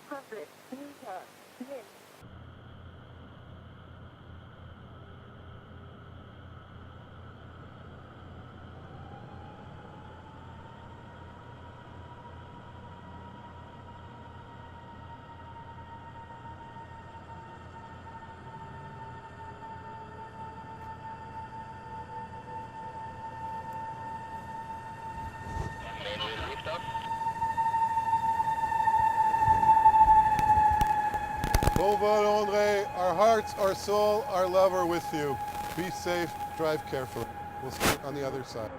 500 meters. Yes. Bon vol, Andre. Our hearts, our soul, our love are with you. Be safe, drive carefully. We'll see you on the other side.